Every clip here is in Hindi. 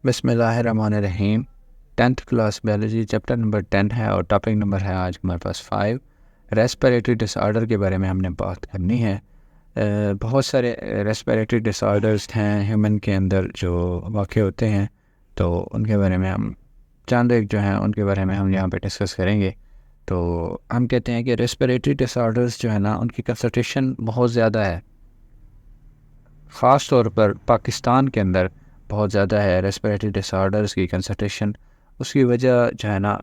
बिस्मिल्लाहिर्रहमानिर्रहीम। 10th class biology chapter number 10 है और टॉपिक नंबर है आज हमारे पास 5। रेस्पिरेटरी डिसऑर्डर के बारे में हमने बात करनी है। बहुत सारे रेस्पिरेटरी डिसऑर्डर्स हैं ह्यूमन के अंदर जो वाक़ होते हैं, तो उनके बारे में हम चंद एक जो हैं उनके बारे में हम यहाँ पे डिस्कस करेंगे। तो हम कहते हैं कि रेस्पिरेटरी डिसऑर्डर्स जो है ना, उनकी कंसंट्रेशन बहुत ज़्यादा है, ख़ास तौर पर पाकिस्तान के अंदर बहुत ज़्यादा है रेस्पिरेटरी डिसऑर्डर्स की कंसंट्रेशन। उसकी वजह जो है ना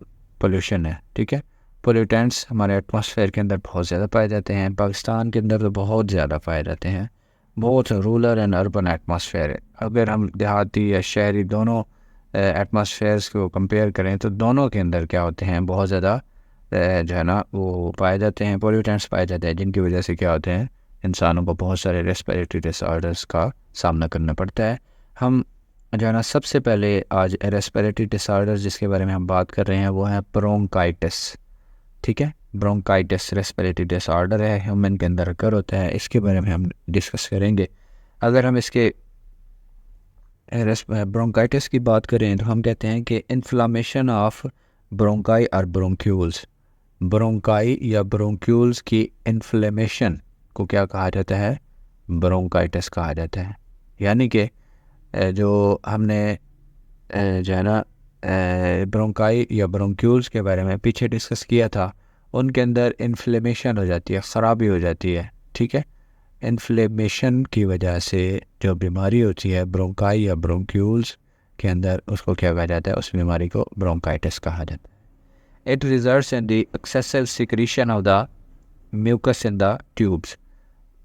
पोल्यूशन है। ठीक है, पोल्यूटेंट्स हमारे एटमॉस्फेयर के अंदर बहुत ज़्यादा पाए जाते हैं। पाकिस्तान के अंदर तो बहुत ज़्यादा पाए जाते हैं। बहुत रूरल एंड अर्बन एटमॉस्फेयर है। अगर हम देहाती या शहरी दोनों एटमॉस्फेयर्स को कंपेयर करें तो दोनों के अंदर क्या होते हैं, बहुत ज़्यादा जो है ना वो पाए जाते हैं, पोल्यूटेंट्स पाए जाते हैं, जिनकी वजह से क्या होते हैं, इंसानों को बहुत सारे रेस्पिरेटरी डिसऑर्डर्स का सामना करना पड़ता है। हम जो है ना सबसे पहले आज रेस्पिरेटरी डिसऑर्डर्स जिसके बारे में हम बात कर रहे हैं वो है ब्रोंकाइटिस। ठीक है, ब्रोंकाइटिस रेस्पिरेटरी डिसऑर्डर है, ह्यूमन के अंदर अकर होता है। इसके बारे में हम डिस्कस करेंगे। अगर हम इसके ब्रोंकाइटिस की बात करें तो हम कहते हैं कि इन्फ्लामेशन ऑफ ब्रोंकाई और ब्रोंक्यूल्स। ब्रोंकाई या ब्रोंक्यूल्स की इन्फ्लेमेशन को क्या कहा जाता है, ब्रोंकाइटिस कहा जाता है। यानी कि जो हमने जो है ना ब्रोंकाई या ब्रोंक्यूल्स के बारे में पीछे डिस्कस किया था, उनके अंदर इन्फ्लेमेशन हो जाती है, ख़राबी हो जाती है। ठीक है, इन्फ्लेमेशन की वजह से जो बीमारी होती है ब्रोंकाई या ब्रोंक्यूल्स के अंदर, उसको क्या कहा जाता है, उस बीमारी को ब्रोंकाइटिस कहा जाता है। It results in the excessive secretion of the mucus in the tubes.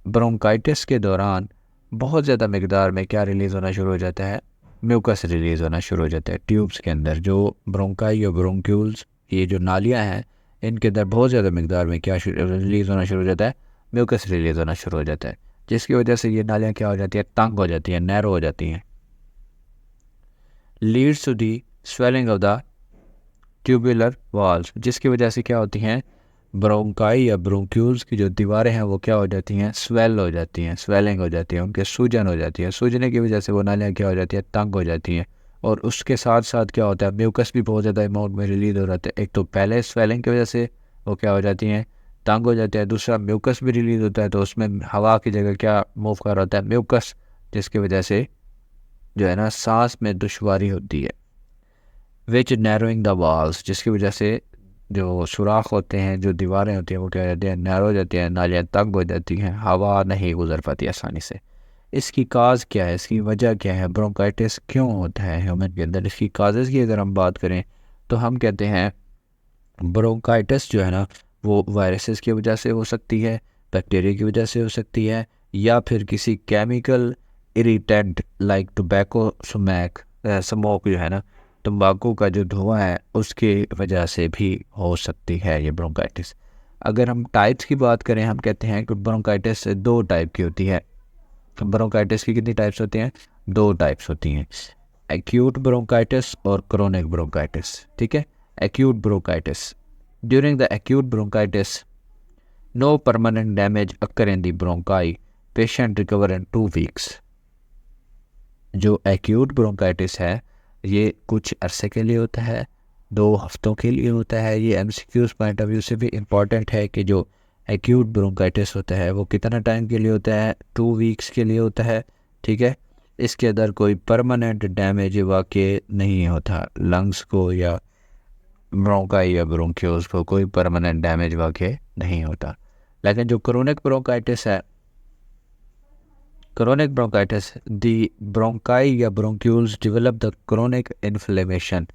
Bronchitis के दौरान बहुत ज़्यादा मकदार में क्या रिलीज़ होना शुरू हो जाता है, म्यूकस रिलीज़ होना शुरू हो जाता है ट्यूब्स के अंदर। जो ब्रोंकाई या ब्रोंक्यूल्स, ये जो नालियाँ हैं, इनके अंदर बहुत ज़्यादा मकदार में क्या रिलीज़ होना शुरू हो जाता है, म्यूकस रिलीज़ होना शुरू हो जाता है, जिसकी वजह से ये नालियाँ क्या हो जाती है, तंग हो जाती हैं, नैरो हो जाती हैं। Leads to the swelling of the tubular walls, जिसकी वजह से क्या होती हैं, ब्रोंकाई या ब्रोंक्यूल्स की जो दीवारें हैं वो क्या हो जाती हैं, स्वेल हो जाती हैं, स्वेलिंग हो जाती है, उनके सूजन हो जाती है। सूजने की वजह से वो नालियाँ क्या हो जाती है, तंग हो जाती हैं। और उसके साथ साथ क्या होता है, म्यूकस भी बहुत ज़्यादा अमाउंट में रिलीज हो जाता है। एक तो पहले स्वेलिंग की वजह से वो क्या हो जाती हैं, तंग हो जाते हैं, दूसरा म्यूकस भी रिलीज होता है, तो उसमें हवा की जगह क्या मूव कर रहा होता है, म्यूकस, जिसकी वजह से जो है ना सांस में दुश्वारी होती है। विच नैरोइंग द वॉल्स, जिसकी वजह से जो सुराख होते हैं, जो दीवारें होती हैं, वो क्या हो जाती हैं, नैरो हो जाती हैं, नालियाँ तंग हो जाती हैं, हवा नहीं गुजर पाती आसानी से। इसकी काज क्या है, इसकी वजह क्या है, ब्रोंकाइटिस क्यों होता है ह्यूमन के अंदर। इसकी काजेज़ की अगर हम बात करें तो हम कहते हैं ब्रोंकाइटिस जो है ना वो वायरसेस की वजह से हो सकती है, बैक्टीरिया की वजह से हो सकती है, या फिर किसी chemical irritant like tobacco smoke जो है ना, तंबाकू का जो धुआं है, उसकी वजह से भी हो सकती है ये ब्रोंकाइटिस। अगर हम टाइप्स की बात करें, हम कहते हैं कि ब्रोंकाइटिस दो टाइप की होती है। ब्रोंकाइटिस की कितनी टाइप्स होती हैं, दो टाइप्स होती हैं, एक्यूट ब्रोंकाइटिस और क्रोनिक ब्रोंकाइटिस। ठीक है, acute bronchitis, during the acute bronchitis no permanent damage occur in the bronchi, patient recover in 2 weeks. जो एक्यूट ब्रोंकाइटिस है ये कुछ अरसे के लिए होता है, 2 हफ्तों के लिए होता है। ये एमसीक्यूज़ पॉइंट ऑफ व्यू से भी इम्पॉर्टेंट है कि जो एक्यूट ब्रोंकाइटिस होता है वो कितना टाइम के लिए होता है, 2 वीक्स के लिए होता है। ठीक है, इसके अंदर कोई परमानेंट डैमेज वाकई नहीं होता, लंग्स को या ब्रोंकाई या ब्रोंक्यूल्स को कोई परमानेंट डैमेज वाकई नहीं होता। लेकिन जो क्रोनिक ब्रोंकाइटिस है, क्रोनिक ब्रोंकाइटिस, दी ब्रोंकाई या bronchioles develop the chronic inflammation.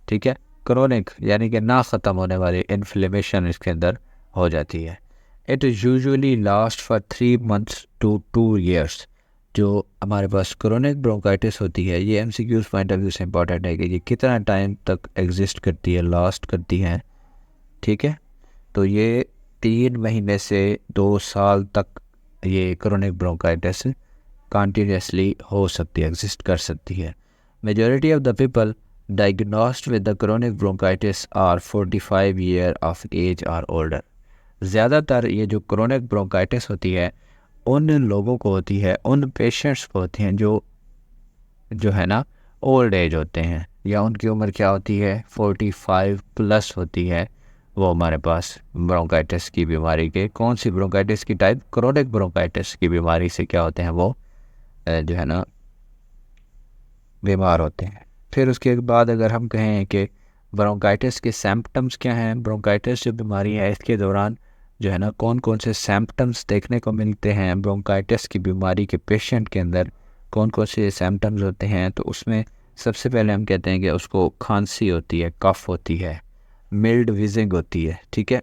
ठीक है, क्रोनिक यानी कि ना ख़त्म होने वाली इन्फ्लेमेशन इसके अंदर हो जाती है। It usually last for 3 months to 2 years। जो हमारे पास क्रोनिक ब्रोंकाइटिस होती है, ये एमसीक्यूज़ पॉइंट ऑफ व्यू से इंपॉर्टेंट है कि ये कितना टाइम तक एग्जिस्ट करती है, लास्ट करती है। ठीक है, तो ये 3 महीने से 2 साल तक ये क्रोनिक ब्रोंकाइटिस कंटिन्यूसली हो सकती है, एग्जिस्ट कर सकती है। Majority of the people diagnosed with the chronic bronchitis are 45 year of age or older. ज़्यादातर ये जो क्रोनिक ब्रोंकाइटिस होती है उन लोगों को होती है, उन पेशेंट्स को होती हैं जो है ना ओल्ड एज होते हैं या उनकी उम्र क्या होती है 45 प्लस होती है, वो हमारे पास ब्रोंकाइटिस की बीमारी के, कौन सी ब्रोंकाइटिस की टाइप, क्रोनिक ब्रोंकाइटिस की बीमारी से क्या होते हैं वो जो है ना बीमार होते हैं। फिर उसके बाद अगर हम कहें कि ब्रोंकाइटिस के सिम्पटम्स क्या हैं, ब्रोंकाइटिस जो बीमारी है इसके दौरान जो है ना कौन कौन से सिम्पटम्स देखने को मिलते हैं, ब्रोंकाइटिस की बीमारी के पेशेंट के अंदर कौन कौन से सिम्पटम्स होते हैं, तो उसमें सबसे पहले हम कहते हैं कि उसको खांसी होती है, कफ होती है, मिल्ड विजिंग होती है, ठीक है।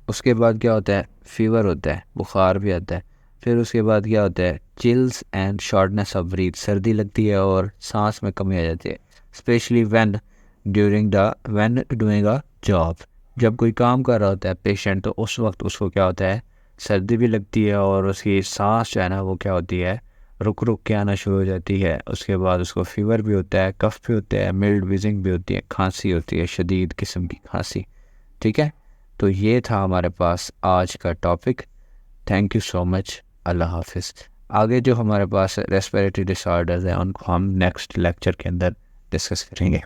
उसके बाद क्या होता है, फीवर होता है, बुखार भी आता है। फिर उसके बाद क्या होता है, chills and shortness of breath, सर्दी लगती है और सांस में कमी आ जाती है, specially when doing a job, जब कोई काम कर रहा होता है पेशेंट तो उस वक्त उसको क्या होता है, सर्दी भी लगती है और उसकी सांस जो है ना वो क्या होती है, रुक रुक के आना शुरू हो जाती है। उसके बाद उसको फीवर भी होता है, कफ भी होता है, मिल्ड विजिंग भी होती है, खांसी होती है, शदीद किस्म की खांसी, ठीक है। तो ये था हमारे पास आज का topic. Thank you so much, अल्लाह हाफिज़। आगे जो हमारे पास रेस्पिरेटरी डिसऑर्डर्स हैं उनको हम नेक्स्ट लेक्चर के अंदर डिस्कस करेंगे।